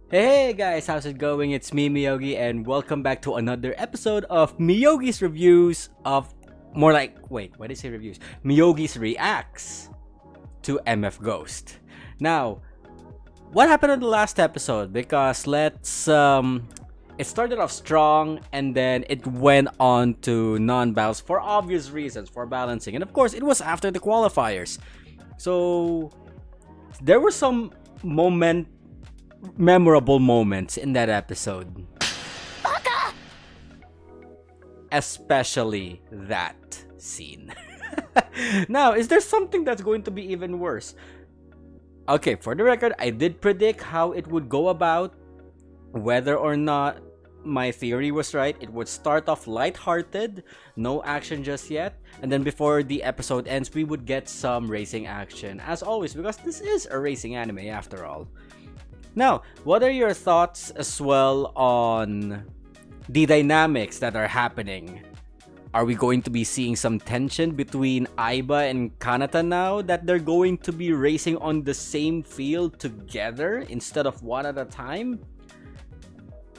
Hey guys, how's it going? It's me, Myogi, and welcome back to another episode of Myogi's reviews of what did I say reviews? Myogi's reacts to MF Ghost. Now, what happened in the last episode? Because it started off strong and then it went on to non-battles for obvious reasons, for balancing. And of course, it was after the qualifiers. So, there were some memorable moments in that episode. Especially that scene. Now, is there something that's going to be even worse? Okay, for the record, I did predict how it would go about. Whether or not my theory was right, it would start off lighthearted, no action just yet, and then before the episode ends, we would get some racing action, as always, because this is a racing anime after all. Now, what are your thoughts as well on the dynamics that are happening? Are we going to be seeing some tension between Aiba and Kanata now that they're going to be racing on the same field together instead of one at a time?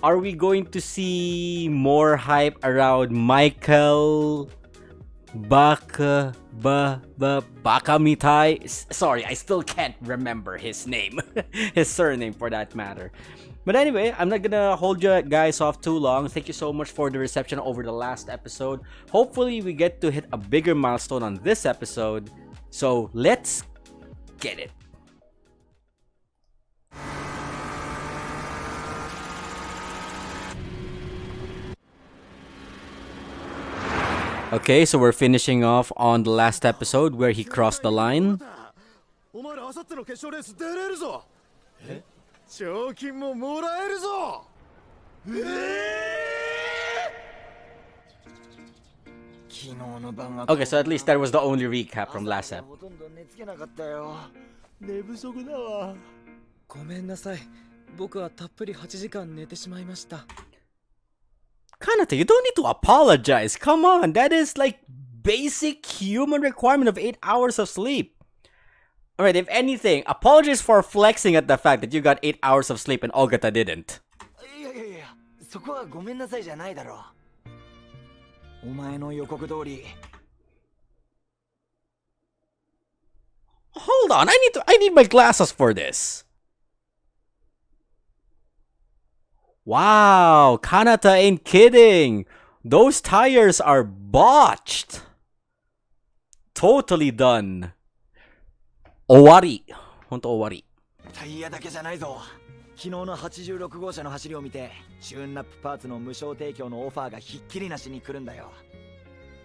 Are we going to see more hype around Michael Bakamitai? Sorry, I still can't remember his name. His surname for that matter. But anyway, I'm not gonna hold you guys off too long. Thank you so much for the reception over the last episode. Hopefully we get to hit a bigger milestone on this episode. So let's get it. Okay, so we're finishing off on the last episode where he crossed the line. Okay, so at least that was the only recap from last episode. Kanata, you don't need to apologize. Come on, that is like basic human requirement of 8 hours of sleep. Alright, if anything, apologize for flexing at the fact that you got 8 hours of sleep and Ogata didn't. Hold on, I need my glasses for this. Wow, Kanata ain't kidding. Those tires are botched. Totally done. Owari. Honto owari. タイヤだけじゃないぞ。昨日の86号車の走りを見て、チューンナップパーツの無償提供のオファーがひっきりなしに来るんだよ。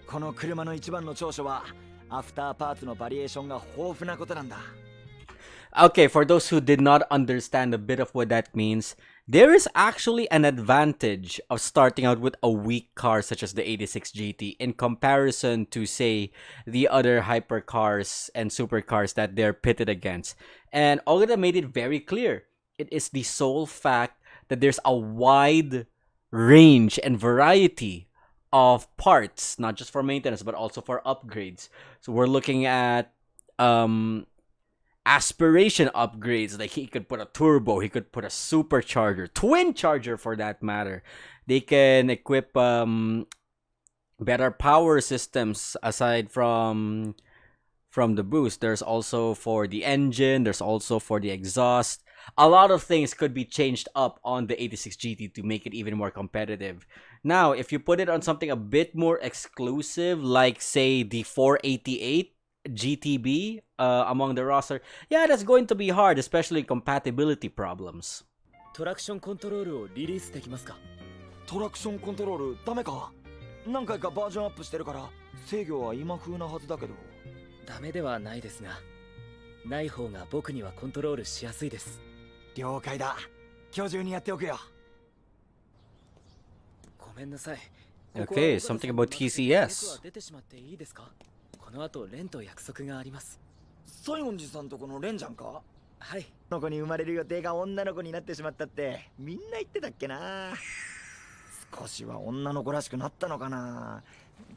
この車の一番の長所は、アフターパーツのバリエーションが豊富なことなんだ。Okay, for those who did not understand a bit of what that means, there is actually an advantage of starting out with a weak car such as the 86 GT in comparison to, say, the other hypercars and supercars that they're pitted against. And Ogata made it very clear. It is the sole fact that there's a wide range and variety of parts, not just for maintenance, but also for upgrades. So we're looking at aspiration upgrades, like he could put a turbo, he could put a supercharger, twin charger for that matter. They can equip better power systems aside from the boost. There's also for the engine, there's also for the exhaust. A lot of things could be changed up on the 86 GT to make it even more competitive. Now, if you put it on something a bit more exclusive, like say the 488 GTB among the roster, yeah, that's going to be hard, especially compatibility problems. トラクションコントロールをリリースできますか？トラクションコントロールダメか？何回かバージョンアップしてるから制御は今風なはずだけど。ダメではないですが、ない方が僕にはコントロールしやすいです。了解だ。今日中にやっておくよ。ごめんなさい。Okay, something about TCS. 出てしまっていいですか？この後レンと約束があります。西園寺さんとこのレンちゃんか？はい。この子に生まれる予定が女の子になってしまったってみんな言ってたっけな。少しは女の子らしくなったのかな。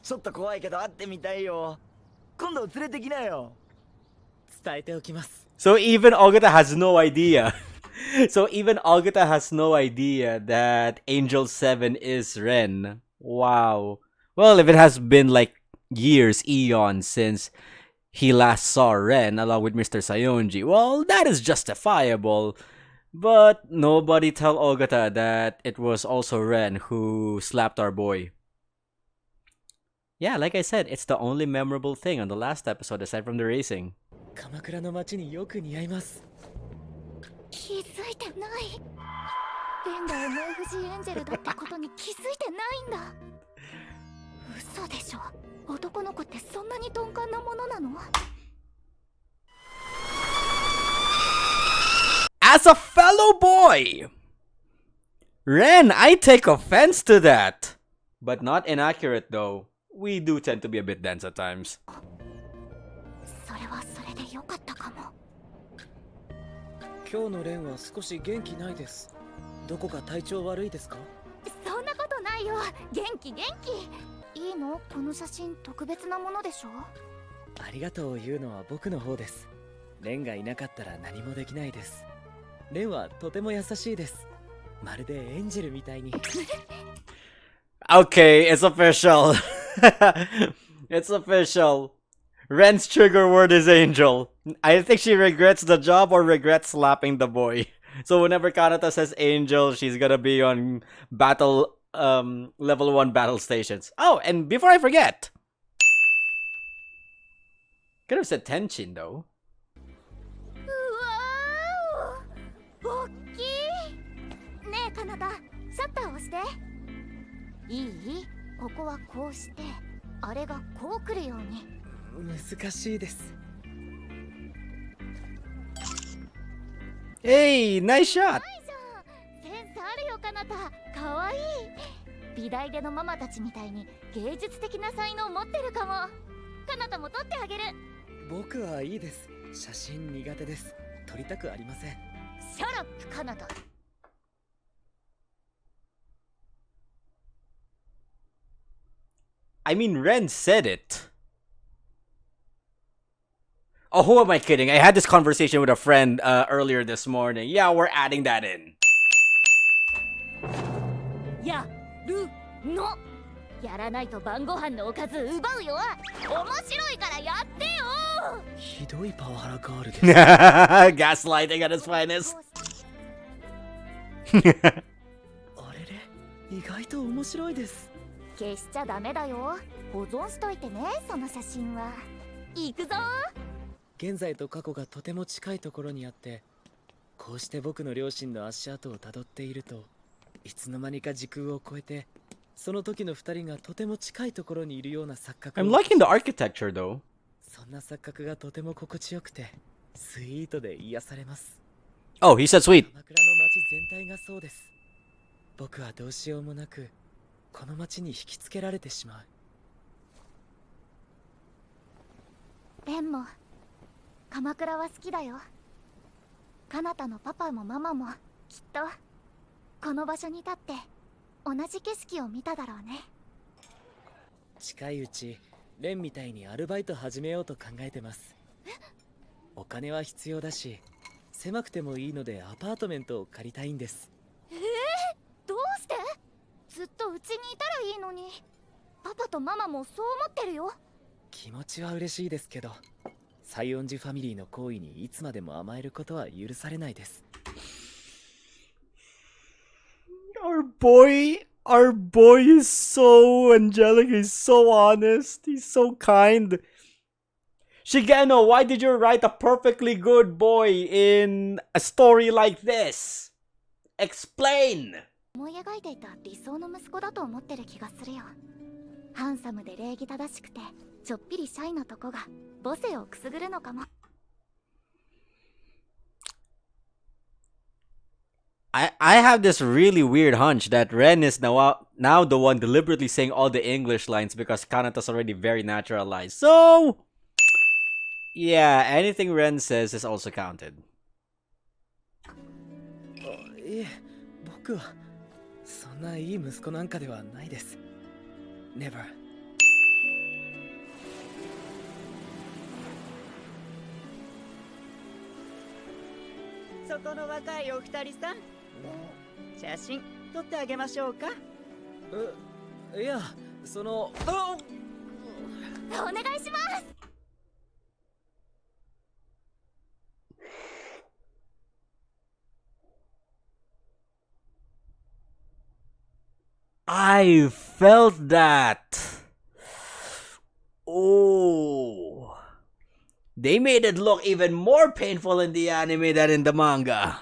ちょっと怖いけど会ってみたいよ。今度連れてきなよ。伝えておきます。So even Ogata has no idea So even Augata has no idea that Angel 7 is Ren. Wow. Well, if it has been like years, eons since he last saw Ren along with Mr. Sayonji, well, that is justifiable. But nobody tell Ogata that it was also Ren who slapped our boy. Yeah, like I said, it's the only memorable thing on the last episode aside from the racing. 鎌倉の街によく似合います。気づいてない。レンが MFG エンジェルだってことに気づいてないんだ。嘘でしょ。男の子ってそんなに鈍感なものなの？ As a fellow boy, Ren, I take offense to that. But not inaccurate though. We do tend to be a bit dense at times. それはそれでよかったかも。今日のレンは少し元気ないです。どこか体調悪いですか？そんなことないよ。元気元気。いいの？この写真特別なものでしょ？ありがとうを言うのは僕の方です。レンがいなかったら何もできないです。レンはとても優しいです。まるでエンジェルみたいに。Okay, it's official. It's official. Ren's trigger word is angel. I think she regrets the job or regrets slapping the boy. So whenever Kanata says angel, she's gonna be on battle level 1 battle stations. Oh, and before I forget, could have said Tenchin though. うわーお、おっきい。ねえカナダ、シャッター押して。いい？ここはこうして、あれがこう来るように。難しいです。Hey, nice shot. ないじゃん。センスあるよカナタ。かわいい。美大でのママたちみたいに芸術的な才能持ってるかも。カナタも撮ってあげる。僕はいいです。写真苦手です。撮りたくありません。シャラップカナダ。I mean, Ren said it. Oh, who am I kidding? I had this conversation with a friend earlier this morning. Yeah, we're adding that in. やるの。やらないと晩ご飯のおかず奪うよ。面白いからやってよ。ひどいパワハラガールです。Gaslighting at its finest. あれれ、意外と面白いです。消しちゃダメだよ。保存しといてね、その写真は。行くぞ。現在と過去がとても近いところにあって、こうして僕の両親の足跡をたどっていると、いつの間にか時空を超えて、その時の二人がとても近いところにいるような錯覚を。I'm liking the architecture though. そんな錯覚がとても心地よくて、スイートで癒されます。Oh, he said sweet. 鎌倉の街全体がそうです。僕はどうしようもなく、この街に引きつけられてしまう。レンも鎌倉は好きだよ。カナタのパパもママもきっとこの場所に立って同じ景色を見ただろうね。近いうちレンみたいにアルバイト始めようと考えてます。お金は必要だし、狭くてもいいのでアパートメントを借りたいんです。どうして？ずっとうちにいたらいいのに。パパとママもそう思ってるよ。気持ちは嬉しいですけど、西園寺ファミリーの行為にいつまでも甘えることは許されないです。Our boy is so angelic. He's so honest. He's so kind. Shigeno, why did you write a perfectly good boy in a story like this? Explain. 思い描いていた理想の息子だと思ってる気がするよ。ハンサムで礼儀正しくてちょっぴりシャイなとこが母性をくすぐるのかも。I have this really weird hunch that Ren is now the one deliberately saying all the English lines because Kanata's already very naturalized. So, yeah, anything Ren says is also counted. いえ、僕はそんないい息子なんかではないです。Never。さそこの若いお二人さん、写真撮ってあげましょうか。いや、そのお願いします。 I felt that. Oh. They made it look even more painful in the anime than in the manga.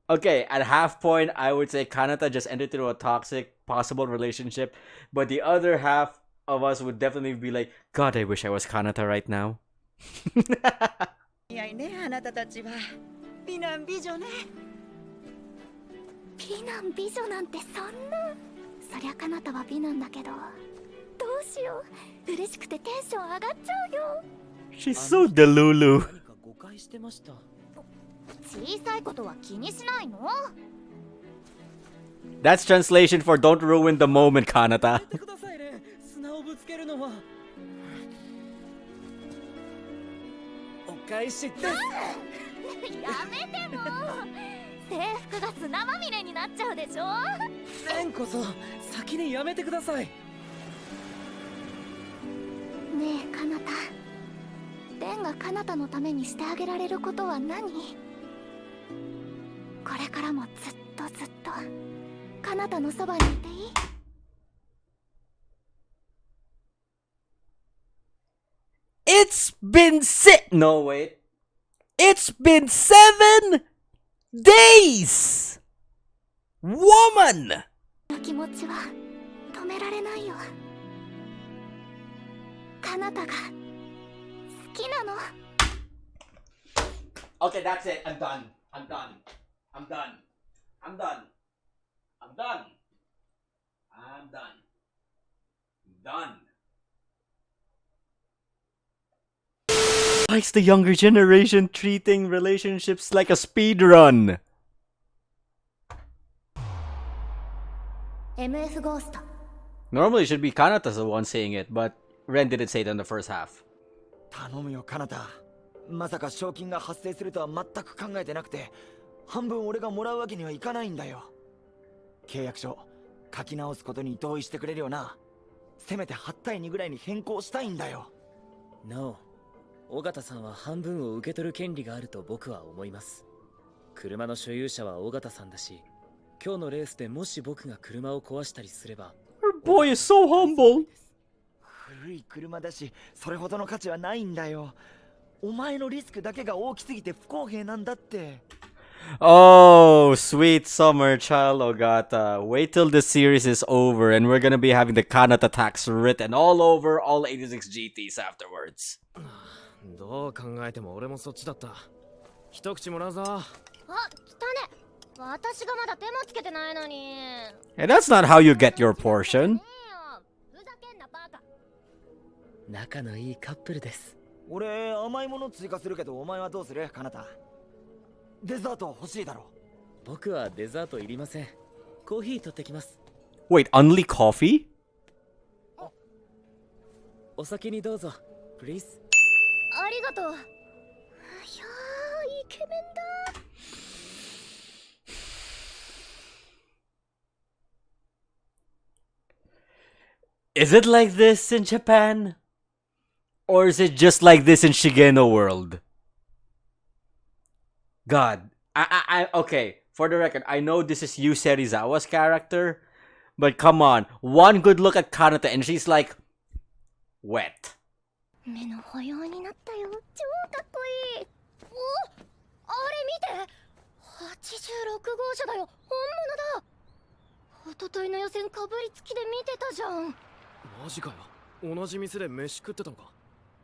Okay, at half point, I would say Kanata just entered into a toxic possible relationship, but the other half of us would definitely be like, God, I wish I was Kanata right now. いやいね、あなたたちは美男美女ね。美男美女なんてそんな。そりゃ彼方は美男だけど、どうしよう、嬉しくてテンション上がっちゃうよ。 She's so delulu. 何か誤解してました。小さいことは気にしないの？ That's translation for don't ruin the moment, Kanata. やめてくださいね。砂をぶつけるのは。お返しって。やめても。制服が砂まみれになっちゃうでしょ。レンこそ先にやめてください。ねえ彼方、レンが彼方のためにしてあげられることは何？これからもずっとずっと彼方のそばにいていい？ It's been No, wait. It's been 7 days! Woman! 気持ちは止められないよ。彼方が好きなの。 Okay, that's it. I'm done. I'm done. I'm done. I'm done. I'm done. I'm done. Done. Why is the younger generation treating relationships like a speed run? MF ゴースト。 Normally it should be Kanata the one saying it, but Ren didn't say it in the first half. 頼むよ、カナタ。まさか賞金が発生するとは全く考えてなくて、半分俺がもらうわけにはいかないんだよ。契約書書き直すことに同意してくれるよな。せめて8対2ぐらいに変更したいんだよ。No、尾形さんは半分を受け取る権利があると僕は思います。車の所有者は尾形さんだし、今日のレースでもし僕が車を壊したりすれば。Her boy is so humble. 古い車だし、それほどの価値はないんだよ。お前のリスクだけが大きすぎて不公平なんだって。Oh, sweet summer child Ogata. Wait till the series is over and we're gonna be having the Kanata tax written all over all 86 GTs afterwards. どう考えても俺もそっちだった。一口もらうぞ。あ、来たね。私がまだ手もつけてないのに。 And that's not how you get your portion. ふざけんなバカ。仲のいいカップルです。俺甘いもの追加するけど、お前はどうする？カナタ。デザート欲しいだろ。僕はデザートいりません。コーヒー取ってきます。 Wait, only coffee? お先にどうぞ、please。ありがとう。いやー、イケメンだ。 Is it like this in Japan? Or is it just like this in Shigeno world? God, okay, for the record, I know this is Yu Serizawa's character, but come on, one good look at Kanata and she's like, wet. 目の保養になったよ。超かっこいい。お、あれ見て。86号車だよ。本物だ。一昨日の予選かぶりつきで見てたじゃん。マジかよ。同じ店で飯食ってたのか。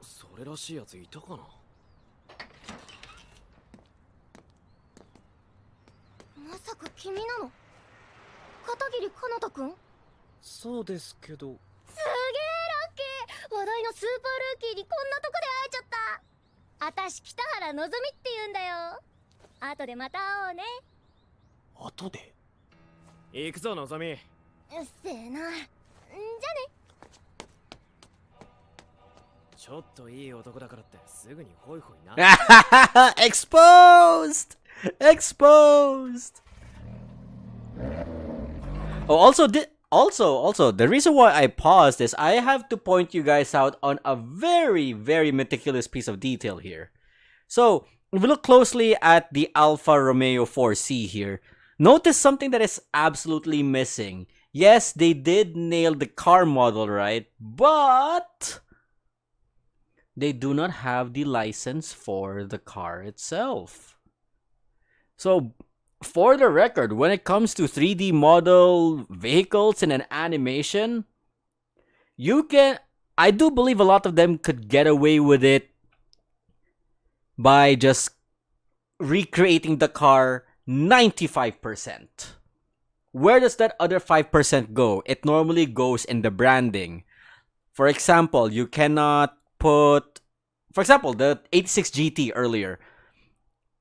それらしいやついたかな。まさか君なの？片桐かなたくん？そうですけど。すげえラッキー。話題のスーパールーキーにこんなとこで会えちゃった。あたし北原のぞみって言うんだよ。後でまた会おうね。後で？行くぞのぞみ。うっせえな。じゃね。ちょっといい男だからってすぐにホイホイな。Exposed! Exposed! Oh, also, the reason why I paused is I have to point you guys out on a very, very meticulous piece of detail here. So, if we look closely at the Alfa Romeo 4C here, notice something that is absolutely missing. Yes, they did nail the car model right, but they do not have the license for the car itself. So, for the record, when it comes to 3D model vehicles and an animation, I do believe a lot of them could get away with it by just recreating the car 95%. Where does that other 5% go? It normally goes in the branding. For example, you cannot put, for example, the 86 GT earlier.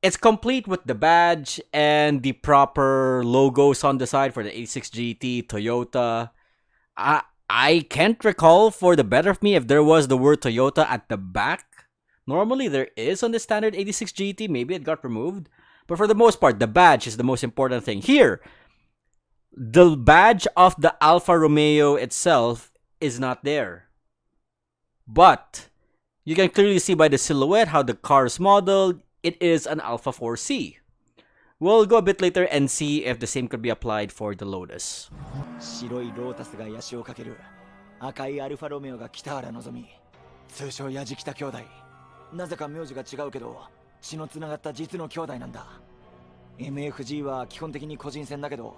It's complete with the badge and the proper logos on the side for the 86 GT, Toyota. I can't recall for the better of me if there was the word Toyota at the back. Normally there is on the standard 86 GT. Maybe it got removed. But for the most part, the badge is the most important thing. Here, the badge of the Alfa Romeo itself is not there. But you can clearly see by the silhouette how the car is modeled. It is an Alpha 4C. We'll go a bit later and see if the same could be applied for the Lotus. 白いロータスがヤシをかける赤いアルファロメオが北原のぞみ通称ヤジ北兄弟なぜか名字が違うけど血のつながった実の兄弟なんだ MFG は基本的に個人戦だけど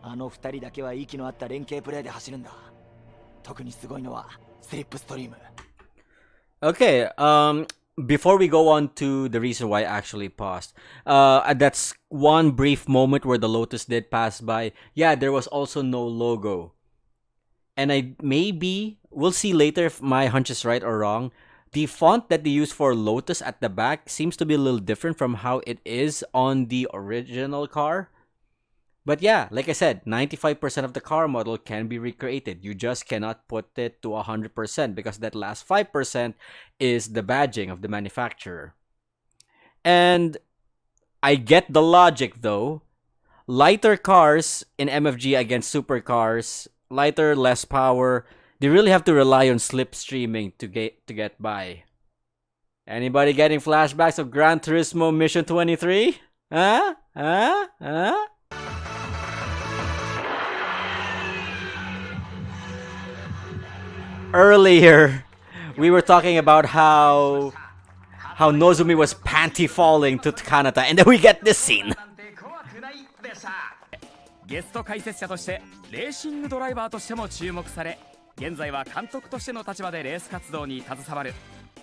あの二人だけは息の合った連携プレーで走るんだ特にすごいのはスリップストリーム Okay, before we go on to the reason why I actually paused, that's one brief moment where the Lotus did pass by. Yeah, there was also no logo. And we'll see later if my hunch is right or wrong. The font that they use for Lotus at the back seems to be a little different from how it is on the original car. But yeah, like I said, 95% of the car model can be recreated. You just cannot put it to 100% because that last 5% is the badging of the manufacturer. And I get the logic though. Lighter cars in MFG against supercars, lighter, less power, they really have to rely on slipstreaming to get by. Anybody getting flashbacks of Gran Turismo Mission 23? Huh? Earlier, we were talking about how Nozumi was panty falling to Kanata, and then we get this scene. ゲスト解説者としてレーシングドライバーとしても注目され現在は監督としての立場でレース活動に携わる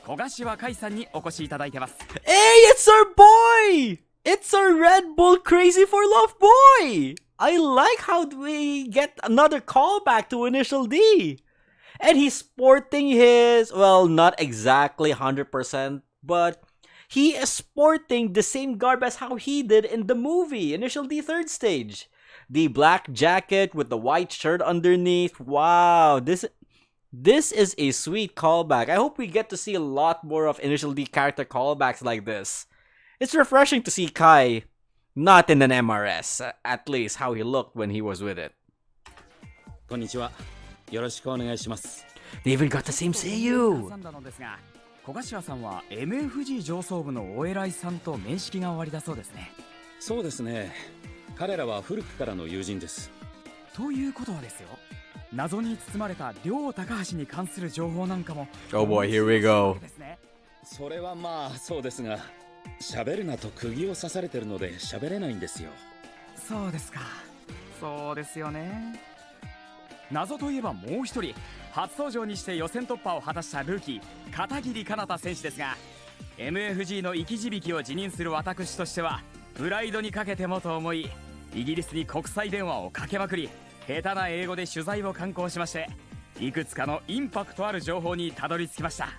小柏海さんにお越しいただいてます Hey, it's our boy! It's our Red Bull Crazy for Love boy! I like how we get another callback to Initial D. And he's sporting his, well, not exactly 100%, but he is sporting the same garb as how he did in the movie, Initial D Third Stage. The black jacket with the white shirt underneath. Wow, this is a sweet callback. I hope we get to see a lot more of Initial D character callbacks like this. It's refreshing to see Kai not in an MRS, at least how he looked when he was with it. こんにちはよろしくお願いします They even got the same seiyuu. 小柏さんは MFG 上層部のお偉いさんと面識がおありだそうですねそうですね彼らは古くからの友人ですということはですよ謎に包まれた両高橋に関する情報なんかも Oh boy, here we go. それはまあそうですが喋るなと釘を刺されてるので喋れないんですよそうですかそうですよね謎といえばもう一人初登場にして予選突破を果たしたルーキー片桐かなた選手ですが MFG の生き字引を辞任する私としてはプライドにかけてもと思いイギリスに国際電話をかけまくり下手な英語で取材を敢行しましていくつかのインパクトある情報にたどり着きました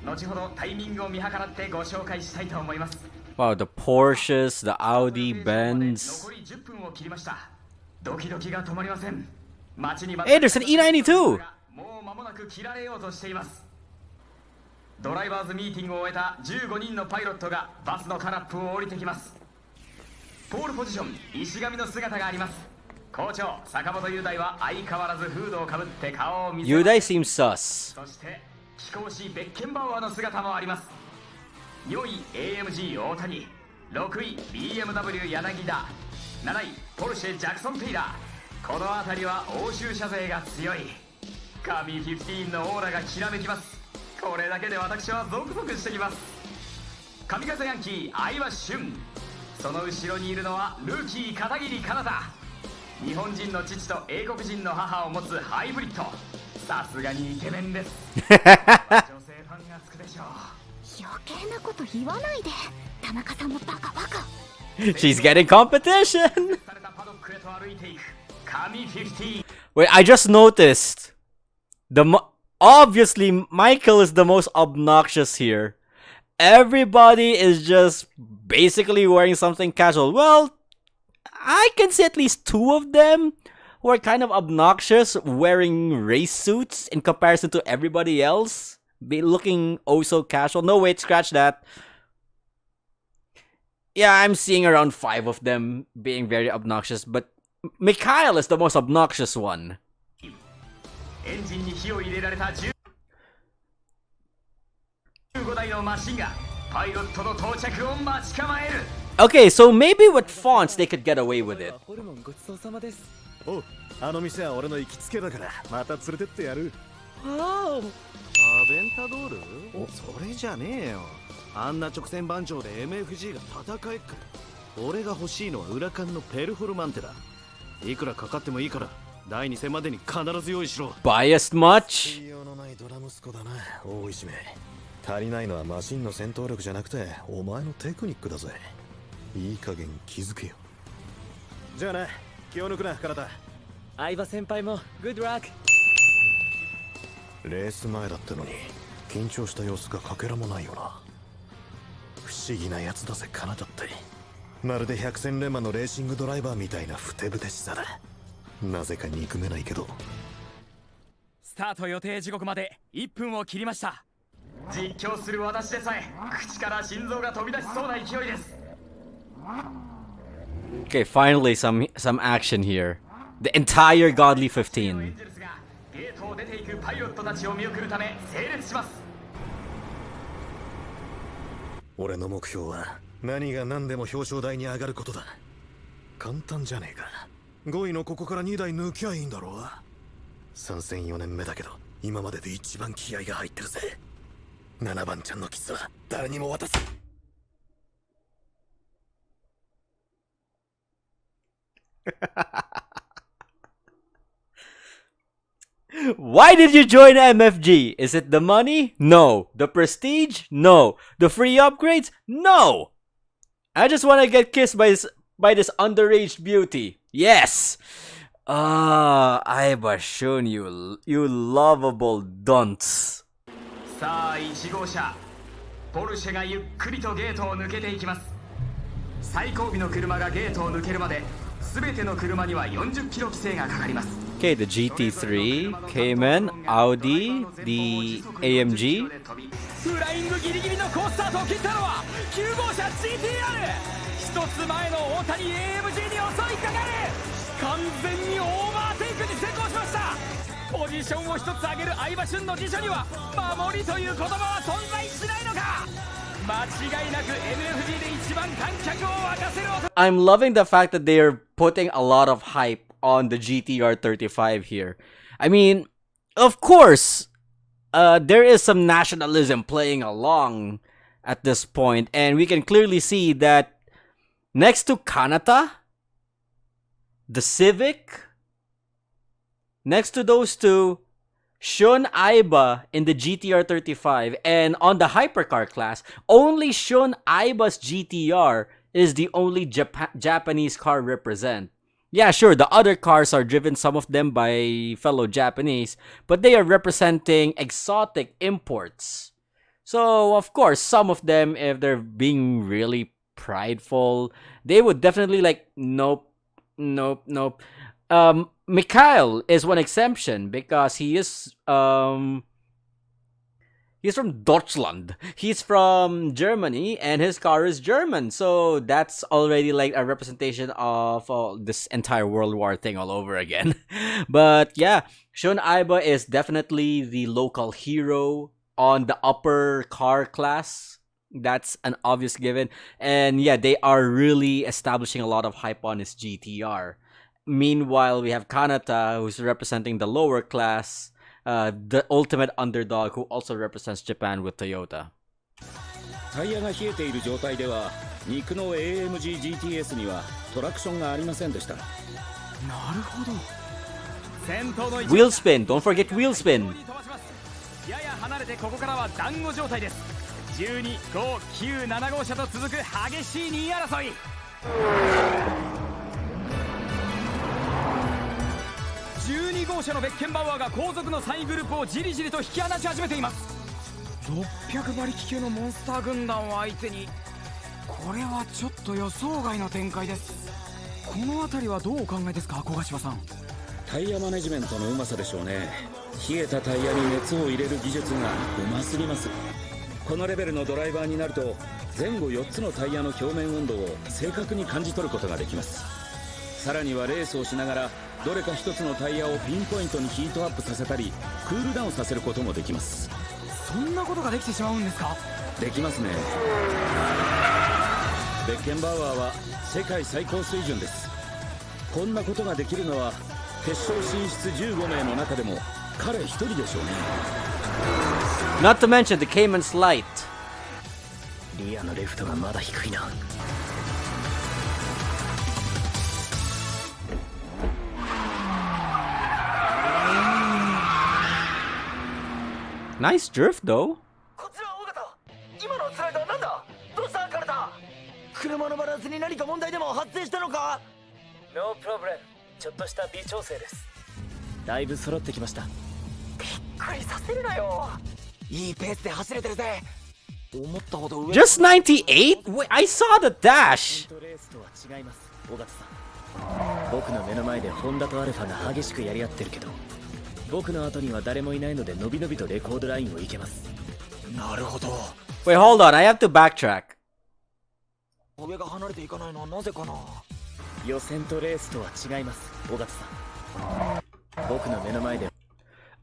後ほどタイミングを見計らってご紹介したいと思います Wow, the Porsches, the Audi, Benz. 残り10分を切りましたドキドキが止まりません Hey, there's an E92! ドライバーズミーティングを終えた15人のパイロットがバスのタラップを降りてきます。ポールポジション、石上の姿があります。校長、坂本雄大は相変わらずフードをかぶって顔を見せます。 Yudai seems sus. そして貴公子ベッケンバウアーの姿もあります。4位 AMG 大谷、6位 BMW 柳田、7位ポルシェジャクソン・テイラー。この辺りは欧州車勢が強い。神15のオーラがきらめきます。これだけで私はゾクゾクしてきます。神風ヤンキー相葉俊、その後ろにいるのはルーキー片桐かなた。日本人の父と英国人の母を持つハイブリッド。さすがにイケメンです。女性ファンがつくでしょう。余計なこと言わないで、田中さんのバカバカ。 She's getting competition. されたパドックへと歩いていく神15。 Wait, I just noticed. Obviously, Michael is the most obnoxious here. Everybody is just basically wearing something casual. Well, I can see at least two of them who are kind of obnoxious wearing race suits in comparison to everybody else. Looking oh so casual. No, wait, scratch that. Yeah, I'm seeing around 5 of them being very obnoxious, but Mikhail is the most obnoxious one. エンジンに火を入れられた15台のマシンがパイロットの到着を待ち構える。 Okay, so maybe with fonts they could get away with it. ホルモンごちそうさまです。お、あの店は俺の行きつけだからまた連れてってやる。わアベンタドール？お、それじゃねえよ。あんな直線番長で MFG が戦えっか。俺が欲しいのは裏缶のペルフォルマンテだ。いくらかかってもいいから第2戦までに必ず用意しろ。 Biased much? 必要のないドラ息子だな、大石め。足りないのはマシンの戦闘力じゃなくてお前のテクニックだぜ。いい加減気づけよ。じゃあな、気を抜くな、カナタ。相葉先輩もグッドラック。レース前だったのに緊張した様子がかけらもないよな。不思議なやつだぜ、カナタって。まるで百戦錬磨のレーシングドライバーみたいなふてぶてしさだ。なぜか憎めないけど。スタート予定時刻まで1分を切りました。実況する私でさえ口から心臓が飛び出しそうな勢いです。 Okay, finally some action here. The entire Godly 15. エンジェルスがゲートを出ていくパイロットたちを見送るため整列します。俺の目標は何が何でも表彰台に上がることだ。簡単じゃねえか。5位のここから2台抜きゃいいんだろう。参戦4年目だけど今までで一番気合が入ってるぜ。7番ちゃんのキスは誰にも渡す。Why did you join MFG? Is it the money? No. The prestige? No. The free upgrades? No. I just want to get kissed by this underage beauty. Yes. Aiba Shun, you lovable dunce. さあ1号車ポルシェがゆっくりとゲートを抜けていきます。最後尾の車がゲートを抜けるまで全ての車には40キロ規制がかかります。 Okay, the GT3, Cayman, Audi, the AMG. フライングギリギリの好スタートを切ったのは9号車 GTR。 一つ前の大谷 AMG に襲いかかる。完全にオーバーテイクに成功しました。ポジションを一つ上げる相葉俊の辞書には守りという言葉は存在しないのか。間違いなく MFG で一番観客を沸かせる男。 I'm loving the fact that they're putting a lot of hype on the GTR 35 here. I mean, of course, there is some nationalism playing along at this point, and we can clearly see that next to Kanata, the Civic, next to those two, Shun Aiba in the GTR 35, and on the hypercar class, only Shun Aiba's GTR is the only Japanese car represent. Yeah, sure, the other cars are driven, some of them by fellow Japanese, but they are representing exotic imports. So, of course, some of them, if they're being really prideful, they would definitely like, nope. Mikhail is one exception because he He's from Deutschland. He's from Germany, and his car is German. So that's already like a representation of this entire World War thing all over again. But yeah, Shun Aiba is definitely the local hero on the upper car class. That's an obvious given. And yeah, they are really establishing a lot of hype on his GTR. Meanwhile, we have Kanata, who's representing the lower class, the ultimate underdog, who also represents Japan with Toyota. タイヤが冷えている状態では肉の AMG GTS にはトラクションがありませんでした。なるほど。先頭の Wheel spin, don't forget wheel spin. やや離れてここからは団子状態です。12、5、9、7号車と続く激しい2位争い。12号車のベッケンバウアーが後続の3位グループをじりじりと引き離し始めています。600馬力級のモンスター軍団を相手に、これはちょっと予想外の展開です。この辺りはどうお考えですか、小柏さん。タイヤマネジメントのうまさでしょうね。冷えたタイヤに熱を入れる技術がうますぎます。このレベルのドライバーになると前後4つのタイヤの表面温度を正確に感じ取ることができます。さらにはレースをしながらどれか一つのタイヤをピンポイントにヒートアップさせたりクールダウンさせることもできます。そんなことができてしまうんですか。できますね。ベッケンバウアーは世界最高水準です。こんなことができるのは決勝進出15名の中でも彼一人でしょうね。 Not to mention the Cayman's light. リアのレフトがまだ低いな。Nice drift though. こちら尾形、今のスライダーなんだ。どうしたカルタ。車のバランスに何か問題でも発生したのか。ノープロブレム。ちょっとした微調整です。だいぶ揃ってきました。びっくりさせるなよ。いいペースで走れてるぜ。思ったほど上。Just 98? Wait, I saw the dash. レースとは違います、尾形さん。僕の目の前でホンダとアルファが激しくやり合ってるけど、僕の後には誰もいないのでのびのびとレコードラインを行けます。なるほど。 Wait, hold on. I have to backtrack. 上が離れていかないのはなぜかな。予選とレースとは違います、尾形さん。僕の目の前で。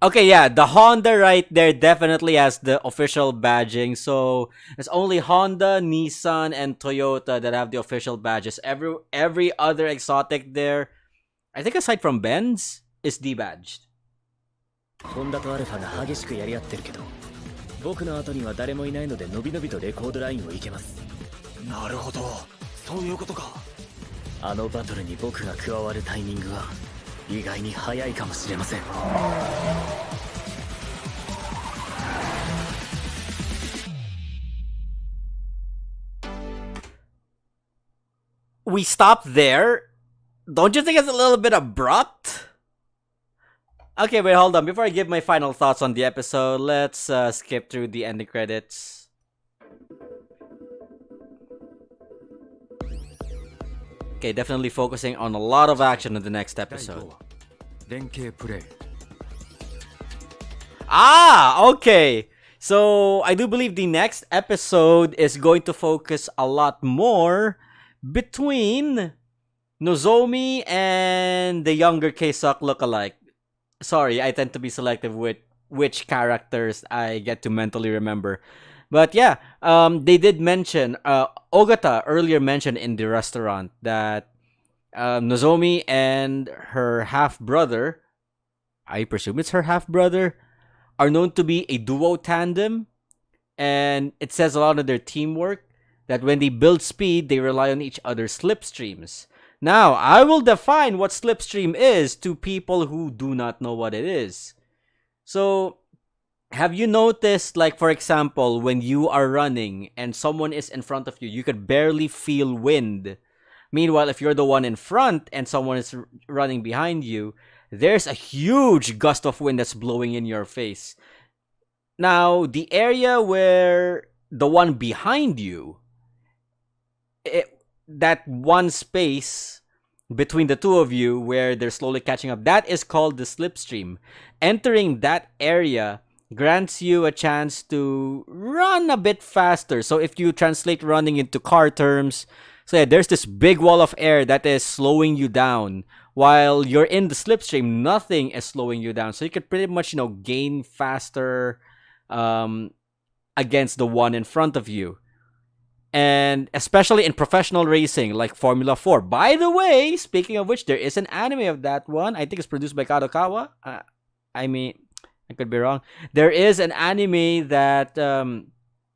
Okay, yeah, the Honda right there definitely has the official badging. So it's only Honda, Nissan, and Toyota that have the official badges. Every other exotic there, I think aside from Benz, is debadged. ホンダとアルファが激しくやり合ってるけど、僕の後には誰もいないのでのびのびとレコードラインを行けます。なるほど、そういうことか。あのバトルに僕が加わるタイミングは意外に早いかもしれません。We stop there? Don't you think it's a little bit abrupt? Okay, wait, hold on. Before I give my final thoughts on the episode, let's skip through the ending credits. Okay, definitely focusing on a lot of action in the next episode. Ah, okay. So, I do believe the next episode is going to focus a lot more between Nozomi and the younger K-Suck lookalike. Sorry, I tend to be selective with which characters I get to mentally remember. But yeah, they did mention, Ogata earlier mentioned in the restaurant that Nozomi and her half-brother, I presume it's her half-brother, are known to be a duo tandem. And it says a lot of their teamwork, that when they build speed, they rely on each other's slipstreams. Now, I will define what slipstream is to people who do not know what it is. So, have you noticed, like, for example, when you are running and someone is in front of you, you could barely feel wind. Meanwhile, if you're the one in front and someone is running behind you, there's a huge gust of wind that's blowing in your face. Now, the area where the one behind you, that one space between the two of you where they're slowly catching up, that is called the slipstream. Entering that area grants you a chance to run a bit faster. So if you translate running into car terms, so yeah, there's this big wall of air that is slowing you down. While you're in the slipstream, nothing is slowing you down. So you could pretty much, gain faster against the one in front of you. And especially in professional racing like Formula 4. By the way, speaking of which, there is an anime of that one. I think it's produced by Kadokawa. I mean, I could be wrong. There is an anime that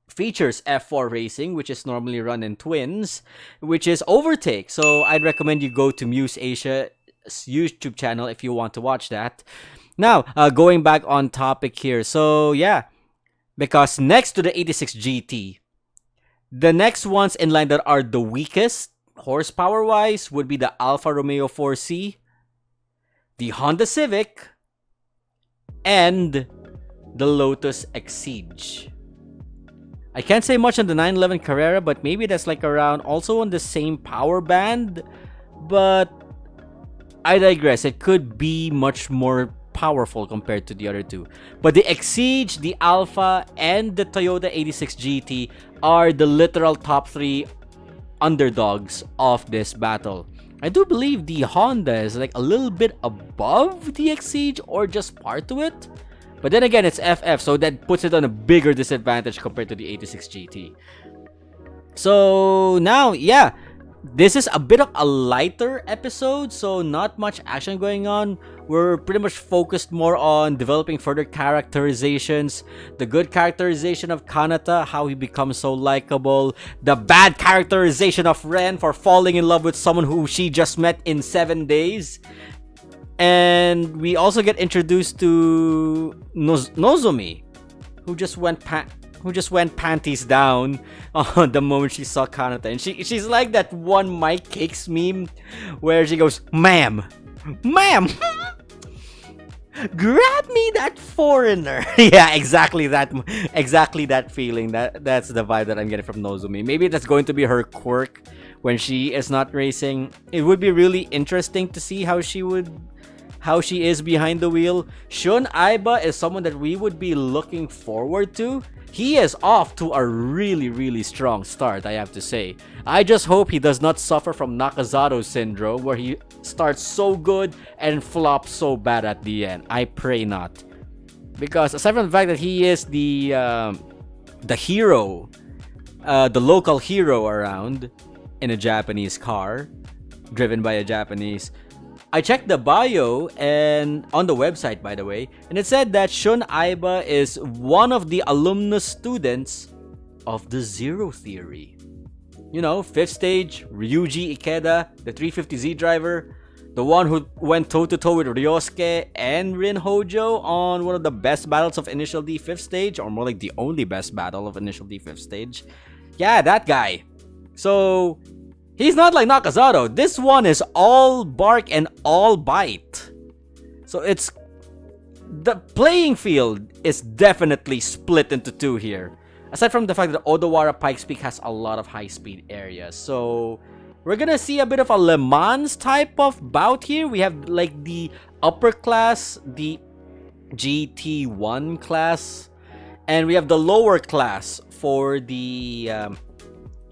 features F4 racing, which is normally run in twins, which is Overtake. So I'd recommend you go to Muse Asia's YouTube channel if you want to watch that. Now, going back on topic here. So yeah, because next to the 86 GT, the next ones in line that are the weakest, horsepower-wise, would be the Alfa Romeo 4C, the Honda Civic, and the Lotus Exige. I can't say much on the 911 Carrera, but maybe that's like around also on the same power band. But I digress. It could be much more powerful compared to the other two. But the Exige, the Alpha, and the Toyota 86 GT are the literal top 3 underdogs of this battle. I do believe the Honda is like a little bit above the Exige or just par to it. But then again, it's FF, so that puts it on a bigger disadvantage compared to the 86 GT. So now, yeah, this is a bit of a lighter episode, so not much action going on. We're pretty much focused more on developing further characterizations. The good characterization of Kanata, how he becomes so likable. The bad characterization of Ren for falling in love with someone who she just met in 7 days. And we also get introduced to Nozomi, who just went panties down on the moment she saw Kanata. And she's like that one Mike Cakes meme where she goes, Ma'am, grab me that foreigner. Yeah, exactly that feeling. That's the vibe that I'm getting from Nozomi. Maybe that's going to be her quirk when she is not racing. It would be really interesting to see how she is behind the wheel. Shun Aiba is someone that we would be looking forward to. He is off to a really, really strong start, I have to say. I just hope he does not suffer from Nakazato syndrome, where he starts so good and flops so bad at the end. I pray not. Because aside from the fact that he is the hero, the local hero around in a Japanese car, driven by a Japanese. I checked the bio and on the website, by the way, and it said that Shun Aiba is one of the alumnus students of the Zero Theory. You know, 5th stage, Ryuji Ikeda, the 350Z driver, the one who went toe-to-toe with Ryosuke and Rin Hojo on one of the best battles of Initial D 5th stage, or more like the only best battle of Initial D 5th stage. Yeah, that guy. So he's not like Nakazato. This one is all bark and all bite. So it's... the playing field is definitely split into two here. Aside from the fact that Odawara Pikes Peak has a lot of high-speed areas. So we're gonna see a bit of a Le Mans type of bout here. We have like the upper class, the GT1 class. And we have the lower class for the...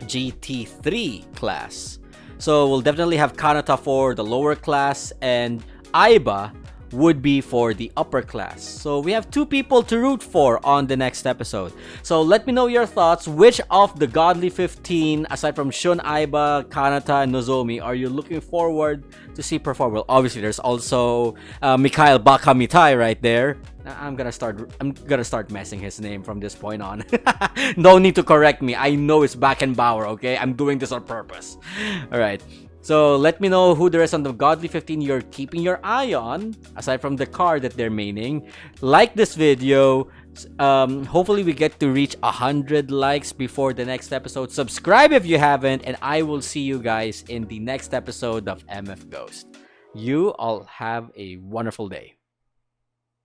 GT3 class. So we'll definitely have Kanata for the lower class and Aiba would be for the upper class. So we have two people to root for on the next episode. So let me know your thoughts. Which of the Godly 15, aside from Shun Aiba, Kanata, and Nozomi, are you looking forward to see perform? Well, obviously there's also Mikhail Bakamitai right there. I'm gonna start messing his name from this point on. No need to correct me. I know it's Beckenbauer, okay? I'm doing this on purpose. Alright. So let me know who the rest on the Godly 15 you're keeping your eye on, aside from the card that they're maining. Like this video. Hopefully we get to reach 100 likes before the next episode. Subscribe if you haven't, and I will see you guys in the next episode of MF Ghost. You all have a wonderful day.